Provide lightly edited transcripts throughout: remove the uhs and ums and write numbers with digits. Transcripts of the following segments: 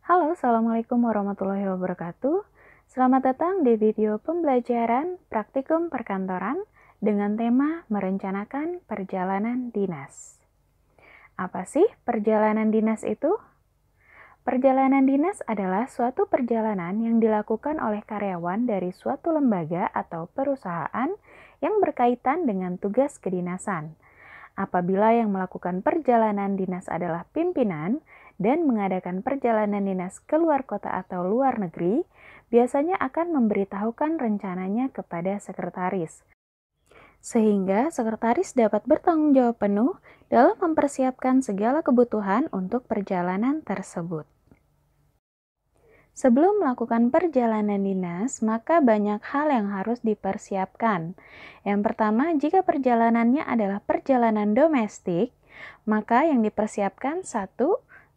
Halo, Assalamualaikum warahmatullahi wabarakatuh. Selamat datang di video pembelajaran praktikum perkantoran dengan tema merencanakan perjalanan dinas. Apa sih perjalanan dinas itu? Perjalanan dinas adalah suatu perjalanan yang dilakukan oleh karyawan dari suatu lembaga atau perusahaan yang berkaitan dengan tugas kedinasan. Apabila yang melakukan perjalanan dinas adalah pimpinan dan mengadakan perjalanan dinas ke luar kota atau luar negeri, biasanya akan memberitahukan rencananya kepada sekretaris. Sehingga sekretaris dapat bertanggung jawab penuh dalam mempersiapkan segala kebutuhan untuk perjalanan tersebut. Sebelum melakukan perjalanan dinas, maka banyak hal yang harus dipersiapkan. Yang pertama, jika perjalanannya adalah perjalanan domestik, maka yang dipersiapkan 1.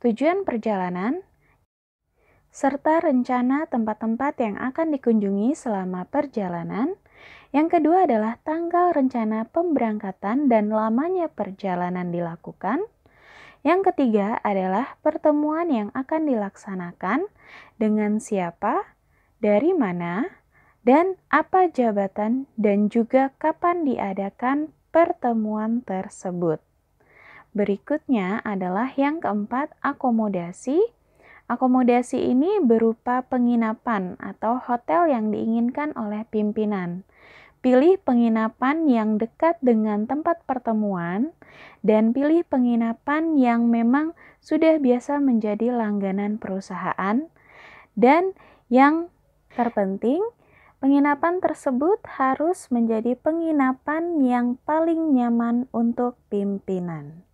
Tujuan perjalanan, serta rencana tempat-tempat yang akan dikunjungi selama perjalanan. Yang kedua adalah tanggal rencana pemberangkatan dan lamanya perjalanan dilakukan. Yang ketiga adalah pertemuan yang akan dilaksanakan dengan siapa, dari mana, dan apa jabatan, dan juga kapan diadakan pertemuan tersebut. Berikutnya adalah yang keempat, akomodasi. Akomodasi ini berupa penginapan atau hotel yang diinginkan oleh pimpinan. Pilih penginapan yang dekat dengan tempat pertemuan dan pilih penginapan yang memang sudah biasa menjadi langganan perusahaan. Dan yang terpenting, penginapan tersebut harus menjadi penginapan yang paling nyaman untuk pimpinan.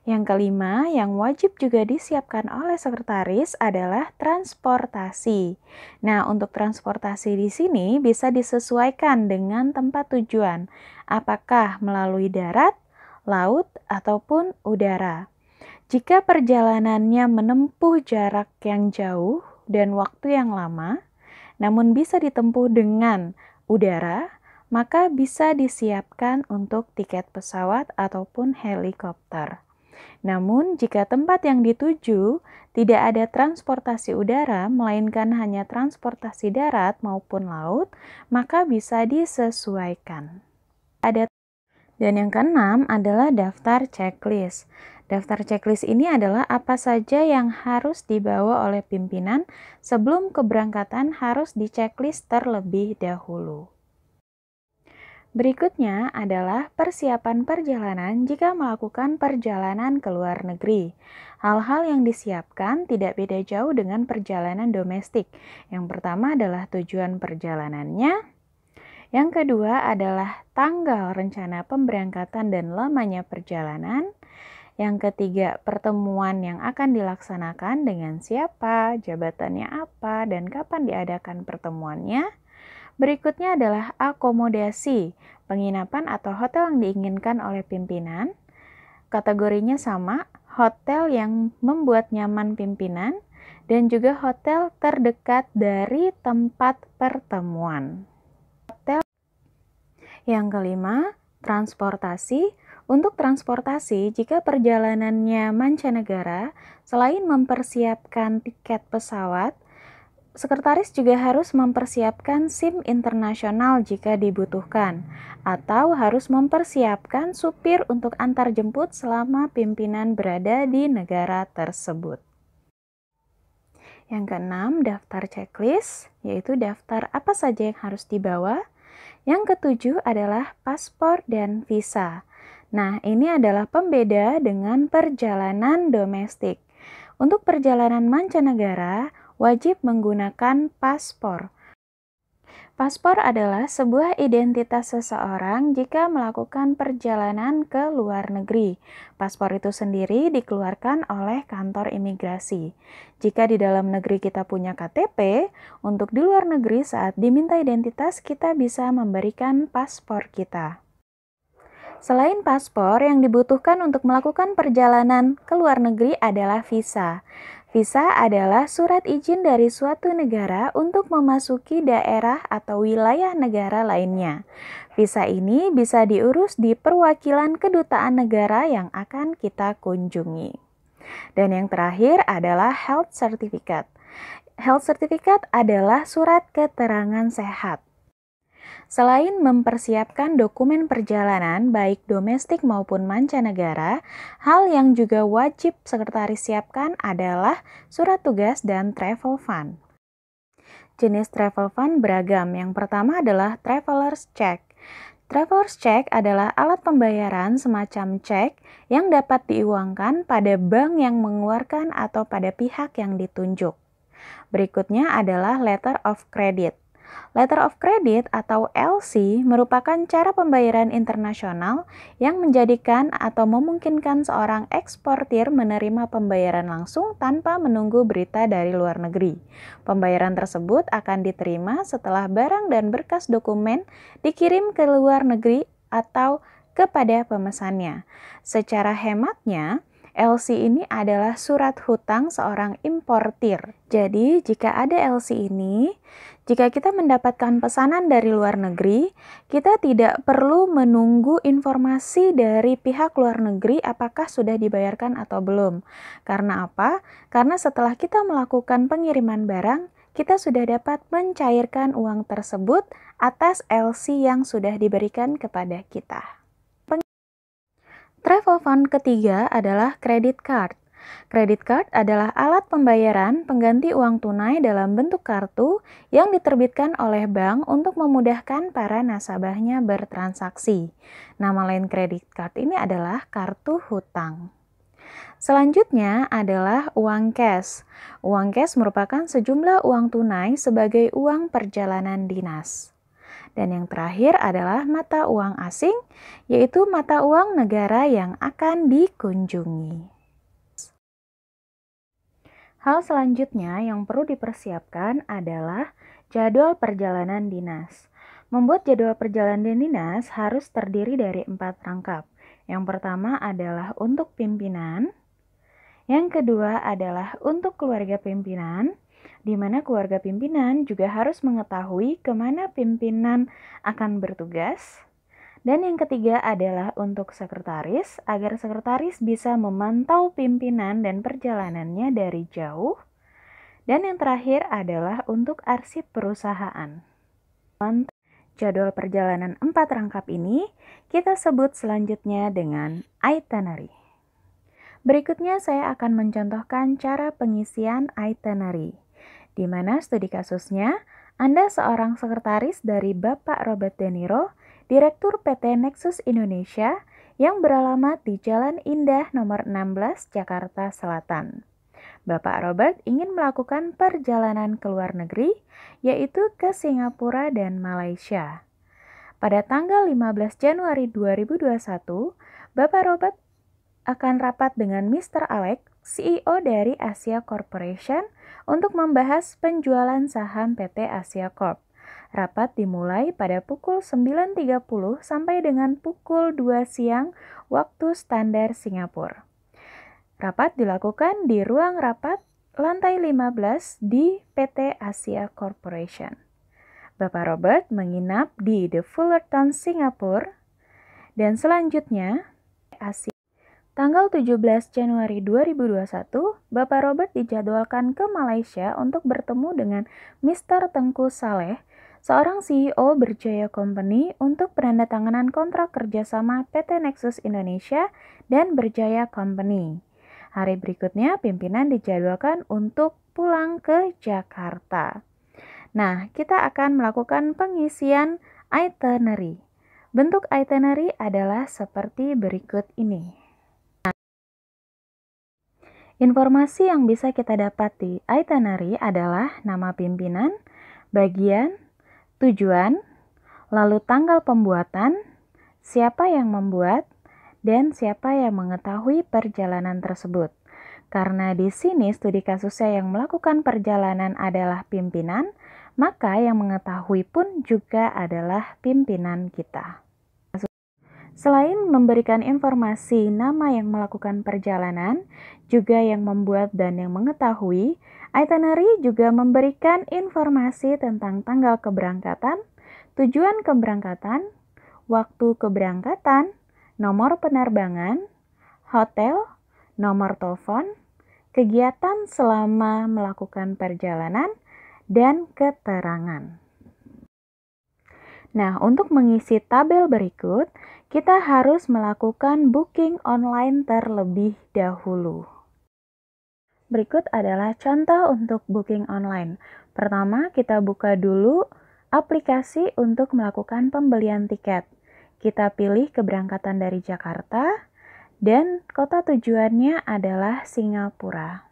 Yang kelima, yang wajib juga disiapkan oleh sekretaris adalah transportasi. Nah, untuk transportasi di sini bisa disesuaikan dengan tempat tujuan, apakah melalui darat, laut, ataupun udara. Jika perjalanannya menempuh jarak yang jauh dan waktu yang lama, namun bisa ditempuh dengan udara, maka bisa disiapkan untuk tiket pesawat ataupun helikopter. Namun, jika tempat yang dituju tidak ada transportasi udara, melainkan hanya transportasi darat maupun laut, maka bisa disesuaikan. Dan yang keenam adalah daftar checklist. Daftar checklist ini adalah apa saja yang harus dibawa oleh pimpinan sebelum keberangkatan harus di-checklist terlebih dahulu. Berikutnya adalah persiapan perjalanan jika melakukan perjalanan ke luar negeri. Hal-hal yang disiapkan tidak beda jauh dengan perjalanan domestik. Yang pertama adalah tujuan perjalanannya. Yang kedua adalah tanggal rencana pemberangkatan dan lamanya perjalanan. Yang ketiga, pertemuan yang akan dilaksanakan dengan siapa, jabatannya apa, dan kapan diadakan pertemuannya. Berikutnya adalah akomodasi, penginapan atau hotel yang diinginkan oleh pimpinan. Kategorinya sama, hotel yang membuat nyaman pimpinan, dan juga hotel terdekat dari tempat pertemuan. Yang kelima, transportasi. Untuk transportasi, jika perjalanannya mancanegara, selain mempersiapkan tiket pesawat, sekretaris juga harus mempersiapkan SIM internasional jika dibutuhkan, atau harus mempersiapkan supir untuk antar jemput selama pimpinan berada di negara tersebut. Yang keenam, daftar checklist, yaitu daftar apa saja yang harus dibawa. Yang ketujuh adalah paspor dan visa. Nah, ini adalah pembeda dengan perjalanan domestik. Untuk perjalanan mancanegara, wajib menggunakan paspor. Paspor adalah sebuah identitas seseorang jika melakukan perjalanan ke luar negeri. Paspor itu sendiri dikeluarkan oleh kantor imigrasi. Jika di dalam negeri kita punya KTP, untuk di luar negeri saat diminta identitas kita bisa memberikan paspor kita. Selain paspor, yang dibutuhkan untuk melakukan perjalanan ke luar negeri adalah visa. Visa adalah surat izin dari suatu negara untuk memasuki daerah atau wilayah negara lainnya. Visa ini bisa diurus di perwakilan kedutaan negara yang akan kita kunjungi. Dan yang terakhir adalah health certificate. Health certificate adalah surat keterangan sehat. Selain mempersiapkan dokumen perjalanan baik domestik maupun mancanegara, hal yang juga wajib sekretaris siapkan adalah surat tugas dan travel fund. Jenis travel fund beragam. Yang pertama adalah traveler's check. Traveler's check adalah alat pembayaran semacam cek yang dapat diuangkan pada bank yang mengeluarkan atau pada pihak yang ditunjuk. Berikutnya adalah letter of credit. Letter of credit atau LC merupakan cara pembayaran internasional yang menjadikan atau memungkinkan seorang eksportir menerima pembayaran langsung tanpa menunggu berita dari luar negeri. Pembayaran tersebut akan diterima setelah barang dan berkas dokumen dikirim ke luar negeri atau kepada pemesannya. Secara hematnya, LC ini adalah surat hutang seorang importir. Jadi, jika ada LC ini, jika kita mendapatkan pesanan dari luar negeri, kita tidak perlu menunggu informasi dari pihak luar negeri apakah sudah dibayarkan atau belum. Karena apa? Karena setelah kita melakukan pengiriman barang, kita sudah dapat mencairkan uang tersebut atas LC yang sudah diberikan kepada kita. Travel fund ketiga adalah credit card. Credit card adalah alat pembayaran pengganti uang tunai dalam bentuk kartu yang diterbitkan oleh bank untuk memudahkan para nasabahnya bertransaksi. Nama lain credit card ini adalah kartu hutang. Selanjutnya adalah uang cash. Uang cash merupakan sejumlah uang tunai sebagai uang perjalanan dinas. Dan yang terakhir adalah mata uang asing, yaitu mata uang negara yang akan dikunjungi. Hal selanjutnya yang perlu dipersiapkan adalah jadwal perjalanan dinas. Membuat jadwal perjalanan dinas harus terdiri dari 4 rangkap. Yang pertama adalah untuk pimpinan, yang kedua adalah untuk keluarga pimpinan, di mana keluarga pimpinan juga harus mengetahui kemana pimpinan akan bertugas. Dan yang ketiga adalah untuk sekretaris, agar sekretaris bisa memantau pimpinan dan perjalanannya dari jauh. Dan yang terakhir adalah untuk arsip perusahaan. Jadwal perjalanan 4 rangkap ini kita sebut selanjutnya dengan itinerary. Berikutnya saya akan mencontohkan cara pengisian itinerary, di mana studi kasusnya Anda seorang sekretaris dari Bapak Robert De Niro, Direktur PT Nexus Indonesia yang beralamat di Jalan Indah nomor 16, Jakarta Selatan. Bapak Robert ingin melakukan perjalanan ke luar negeri, yaitu ke Singapura dan Malaysia. Pada tanggal 15 Januari 2021, Bapak Robert akan rapat dengan Mr. Alex, CEO dari Asia Corporation, untuk membahas penjualan saham PT Asia Corp. Rapat dimulai pada pukul 9.30 sampai dengan pukul 2 siang waktu standar Singapura. Rapat dilakukan di ruang rapat lantai 15 di PT Asia Corporation. Bapak Robert menginap di The Fullerton, Singapura, dan selanjutnya Asia. Tanggal 17 Januari 2021, Bapak Robert dijadwalkan ke Malaysia untuk bertemu dengan Mr. Tengku Saleh, seorang CEO Berjaya Company, untuk penandatanganan kontrak kerjasama PT Nexus Indonesia dan Berjaya Company. Hari berikutnya, pimpinan dijadwalkan untuk pulang ke Jakarta. Nah, kita akan melakukan pengisian itinerary. Bentuk itinerary adalah seperti berikut ini. Informasi yang bisa kita dapat di itinerary adalah nama pimpinan, bagian, tujuan, lalu tanggal pembuatan, siapa yang membuat, dan siapa yang mengetahui perjalanan tersebut. Karena di sini studi kasusnya yang melakukan perjalanan adalah pimpinan, maka yang mengetahui pun juga adalah pimpinan kita. Selain memberikan informasi nama yang melakukan perjalanan, juga yang membuat dan yang mengetahui, itinerary juga memberikan informasi tentang tanggal keberangkatan, tujuan keberangkatan, waktu keberangkatan, nomor penerbangan, hotel, nomor telepon, kegiatan selama melakukan perjalanan, dan keterangan. Nah, untuk mengisi tabel berikut, kita harus melakukan booking online terlebih dahulu. Berikut adalah contoh untuk booking online. Pertama, kita buka dulu aplikasi untuk melakukan pembelian tiket. Kita pilih keberangkatan dari Jakarta dan kota tujuannya adalah Singapura.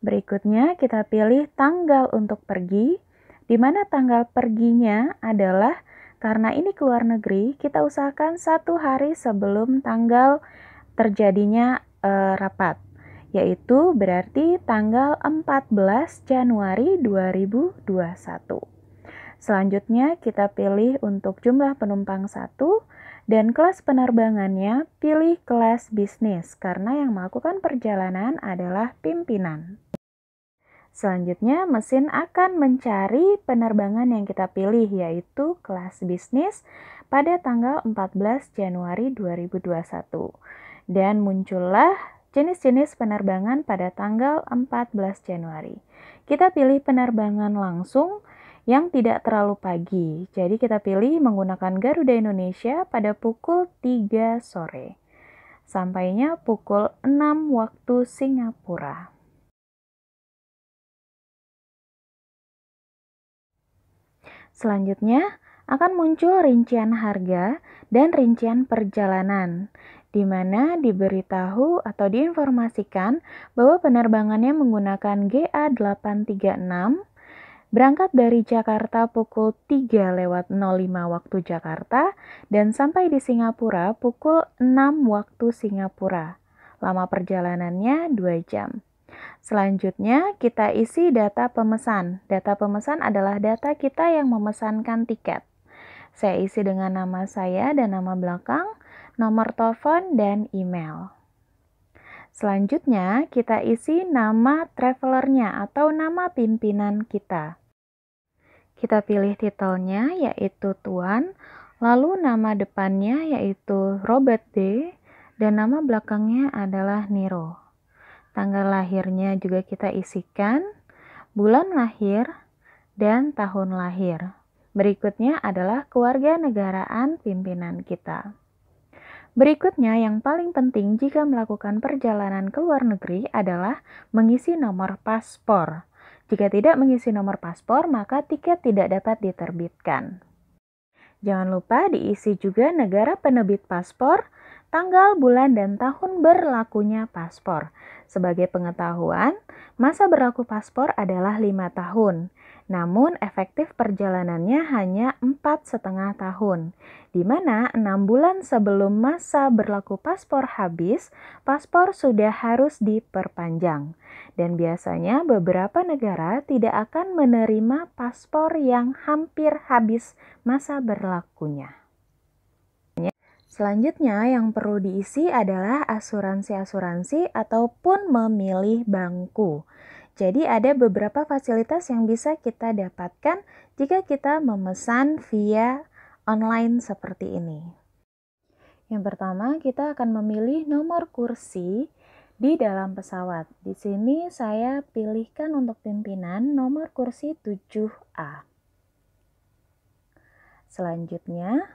Berikutnya, kita pilih tanggal untuk pergi, di mana tanggal perginya adalah karena ini keluar negeri, kita usahakan 1 hari sebelum tanggal terjadinya rapat, yaitu berarti tanggal 14 Januari 2021. Selanjutnya kita pilih untuk jumlah penumpang 1 dan kelas penerbangannya pilih kelas bisnis karena yang melakukan perjalanan adalah pimpinan. Selanjutnya, mesin akan mencari penerbangan yang kita pilih, yaitu kelas bisnis pada tanggal 14 Januari 2021. Dan muncullah jenis-jenis penerbangan pada tanggal 14 Januari. Kita pilih penerbangan langsung yang tidak terlalu pagi. Jadi kita pilih menggunakan Garuda Indonesia pada pukul 3 sore. Sampainya pukul 6 waktu Singapura. Selanjutnya, akan muncul rincian harga dan rincian perjalanan, di mana diberitahu atau diinformasikan bahwa penerbangannya menggunakan GA836, berangkat dari Jakarta pukul 3:05 waktu Jakarta, dan sampai di Singapura pukul 6 waktu Singapura. Lama perjalanannya 2 jam. Selanjutnya, kita isi data pemesan. Data pemesan adalah data kita yang memesankan tiket. Saya isi dengan nama saya dan nama belakang, nomor telepon, dan email. Selanjutnya, kita isi nama travelernya atau nama pimpinan kita. Kita pilih titelnya, yaitu Tuan, lalu nama depannya, yaitu Robert D., dan nama belakangnya adalah Niro. Tanggal lahirnya juga kita isikan, bulan lahir, dan tahun lahir. Berikutnya adalah kewarganegaraan pimpinan kita. Berikutnya yang paling penting jika melakukan perjalanan ke luar negeri adalah mengisi nomor paspor. Jika tidak mengisi nomor paspor, maka tiket tidak dapat diterbitkan. Jangan lupa diisi juga negara penerbit paspor, tanggal, bulan, dan tahun berlakunya paspor. Sebagai pengetahuan, masa berlaku paspor adalah 5 tahun. Namun efektif perjalanannya hanya 4,5 tahun, di mana 6 bulan sebelum masa berlaku paspor habis, paspor sudah harus diperpanjang. Dan biasanya beberapa negara tidak akan menerima paspor yang hampir habis masa berlakunya. Selanjutnya yang perlu diisi adalah asuransi-asuransi ataupun memilih bangku. Jadi ada beberapa fasilitas yang bisa kita dapatkan jika kita memesan via online seperti ini. Yang pertama, kita akan memilih nomor kursi di dalam pesawat. Di sini saya pilihkan untuk pimpinan nomor kursi 7A. Selanjutnya,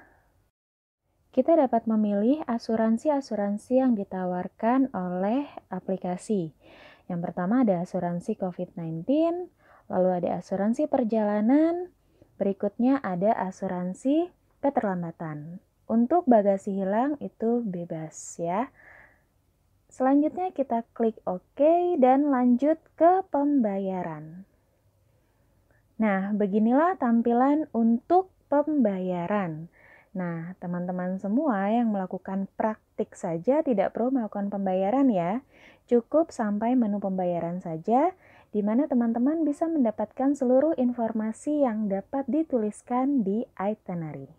kita dapat memilih asuransi-asuransi yang ditawarkan oleh aplikasi. Yang pertama ada asuransi COVID-19, lalu ada asuransi perjalanan, berikutnya ada asuransi keterlambatan. Untuk bagasi hilang itu bebas ya. Selanjutnya kita klik OK dan lanjut ke pembayaran. Nah, beginilah tampilan untuk pembayaran. Nah, teman-teman semua yang melakukan praktik saja tidak perlu melakukan pembayaran ya. Cukup sampai menu pembayaran saja, di mana teman-teman bisa mendapatkan seluruh informasi yang dapat dituliskan di itinerary.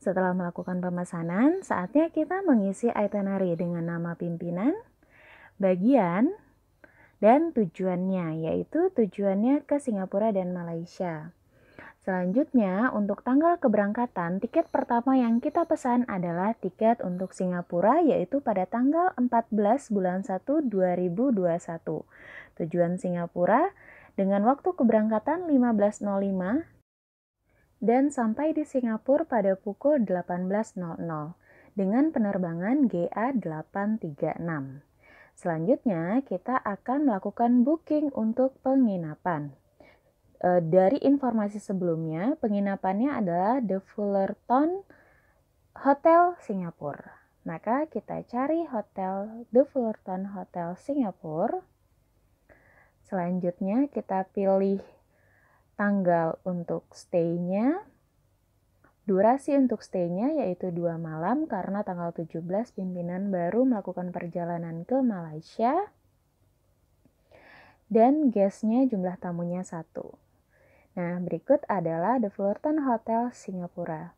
Setelah melakukan pemesanan, saatnya kita mengisi itinerary dengan nama pimpinan, bagian, dan tujuannya, yaitu tujuannya ke Singapura dan Malaysia. Selanjutnya, untuk tanggal keberangkatan, tiket pertama yang kita pesan adalah tiket untuk Singapura, yaitu pada tanggal 14 bulan 1 2021. Tujuan Singapura dengan waktu keberangkatan 15.05 dan sampai di Singapura pada pukul 18.00 dengan penerbangan GA836. Selanjutnya, kita akan melakukan booking untuk penginapan. Dari informasi sebelumnya, penginapannya adalah The Fullerton Hotel Singapura. Maka kita cari hotel The Fullerton Hotel Singapura. Selanjutnya kita pilih tanggal untuk stay-nya. Durasi untuk stay-nya yaitu 2 malam karena tanggal 17 pimpinan baru melakukan perjalanan ke Malaysia. Dan guest-nya jumlah tamunya 1. Nah, berikut adalah The Fullerton Hotel Singapura.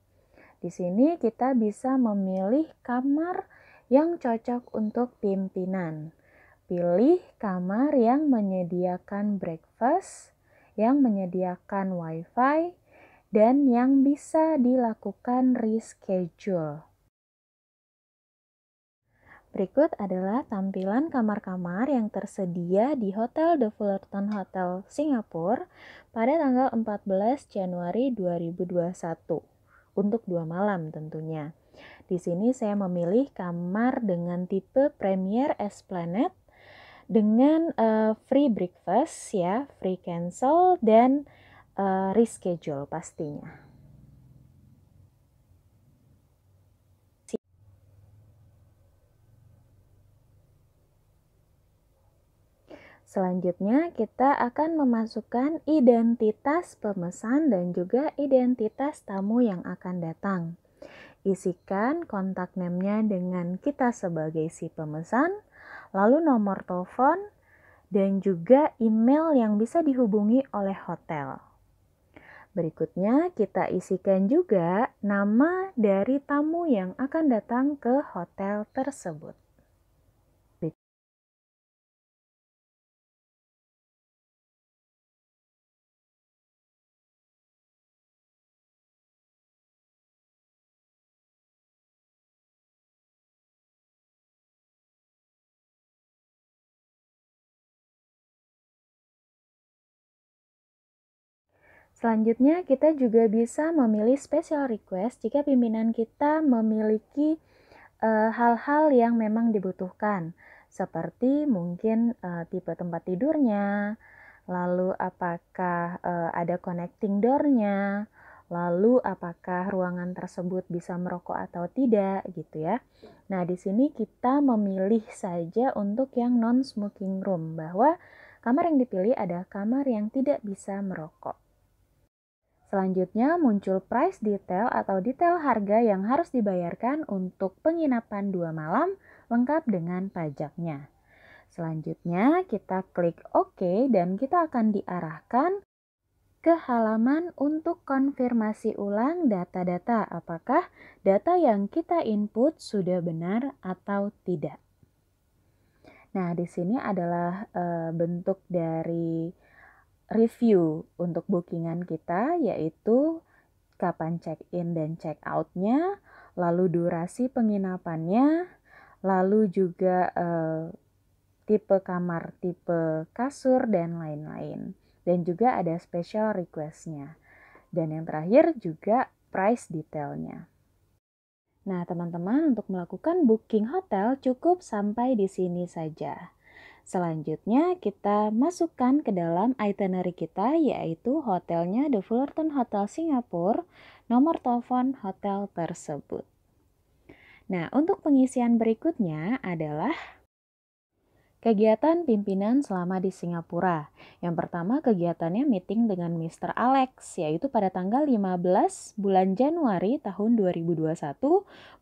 Di sini kita bisa memilih kamar yang cocok untuk pimpinan. Pilih kamar yang menyediakan breakfast, yang menyediakan wifi, dan yang bisa dilakukan reschedule. Berikut adalah tampilan kamar-kamar yang tersedia di Hotel The Fullerton Hotel Singapura pada tanggal 14 Januari 2021 untuk 2 malam tentunya. Di sini saya memilih kamar dengan tipe Premier Esplanade dengan free breakfast ya, free cancel dan reschedule pastinya. Selanjutnya, kita akan memasukkan identitas pemesan dan juga identitas tamu yang akan datang. Isikan kontak name-nya dengan kita sebagai si pemesan, lalu nomor telepon, dan juga email yang bisa dihubungi oleh hotel. Berikutnya, kita isikan juga nama dari tamu yang akan datang ke hotel tersebut. Selanjutnya, kita juga bisa memilih special request jika pimpinan kita memiliki hal-hal yang memang dibutuhkan, seperti mungkin tipe tempat tidurnya, lalu apakah ada connecting door-nya, lalu apakah ruangan tersebut bisa merokok atau tidak, gitu ya. Nah, di sini kita memilih saja untuk yang non-smoking room, bahwa kamar yang dipilih adalah kamar yang tidak bisa merokok. Selanjutnya muncul price detail atau detail harga yang harus dibayarkan untuk penginapan 2 malam lengkap dengan pajaknya. Selanjutnya kita klik OK dan kita akan diarahkan ke halaman untuk konfirmasi ulang data-data apakah data yang kita input sudah benar atau tidak. Nah, di sini adalah bentuk dari review untuk bookingan kita, yaitu kapan check-in dan check-out-nya, lalu durasi penginapannya, lalu juga tipe kamar, tipe kasur, dan lain-lain. Dan juga ada special request-nya. Dan yang terakhir juga price detail-nya. Nah, teman-teman, untuk melakukan booking hotel cukup sampai di sini saja. Selanjutnya kita masukkan ke dalam itinerary kita, yaitu hotelnya The Fullerton Hotel Singapura, nomor telepon hotel tersebut. Nah, untuk pengisian berikutnya adalah kegiatan pimpinan selama di Singapura. Yang pertama kegiatannya meeting dengan Mr. Alex, yaitu pada tanggal 15 bulan Januari tahun 2021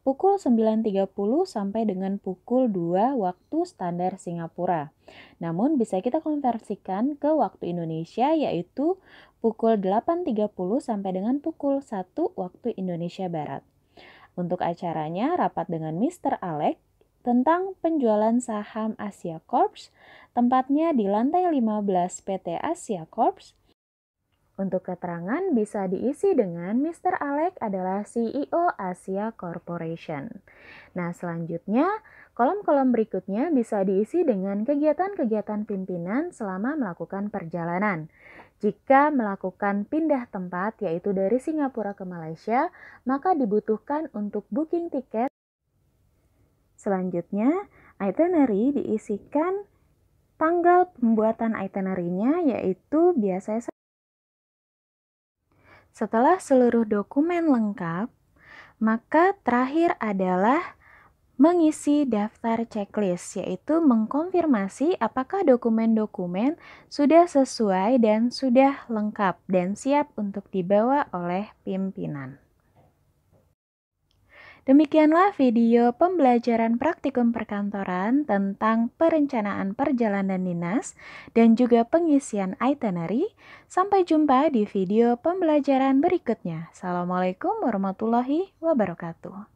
pukul 9.30 sampai dengan pukul 2 waktu standar Singapura. Namun bisa kita konversikan ke waktu Indonesia yaitu pukul 8.30 sampai dengan pukul 1 waktu Indonesia Barat. Untuk acaranya rapat dengan Mr. Alex tentang penjualan saham Asia Corps, tempatnya di lantai 15 PT Asia Corps. Untuk keterangan bisa diisi dengan Mr. Alex adalah CEO Asia Corporation. Nah, selanjutnya, kolom-kolom berikutnya bisa diisi dengan kegiatan-kegiatan pimpinan selama melakukan perjalanan. Jika melakukan pindah tempat, yaitu dari Singapura ke Malaysia, maka dibutuhkan untuk booking tiket. Selanjutnya, itinerary diisikan tanggal pembuatan itinerary-nya, yaitu biasanya setelah seluruh dokumen lengkap, maka terakhir adalah mengisi daftar checklist, yaitu mengkonfirmasi apakah dokumen-dokumen sudah sesuai dan sudah lengkap dan siap untuk dibawa oleh pimpinan. Demikianlah video pembelajaran praktikum perkantoran tentang perencanaan perjalanan dinas dan juga pengisian itinerary. Sampai jumpa di video pembelajaran berikutnya. Assalamualaikum warahmatullahi wabarakatuh.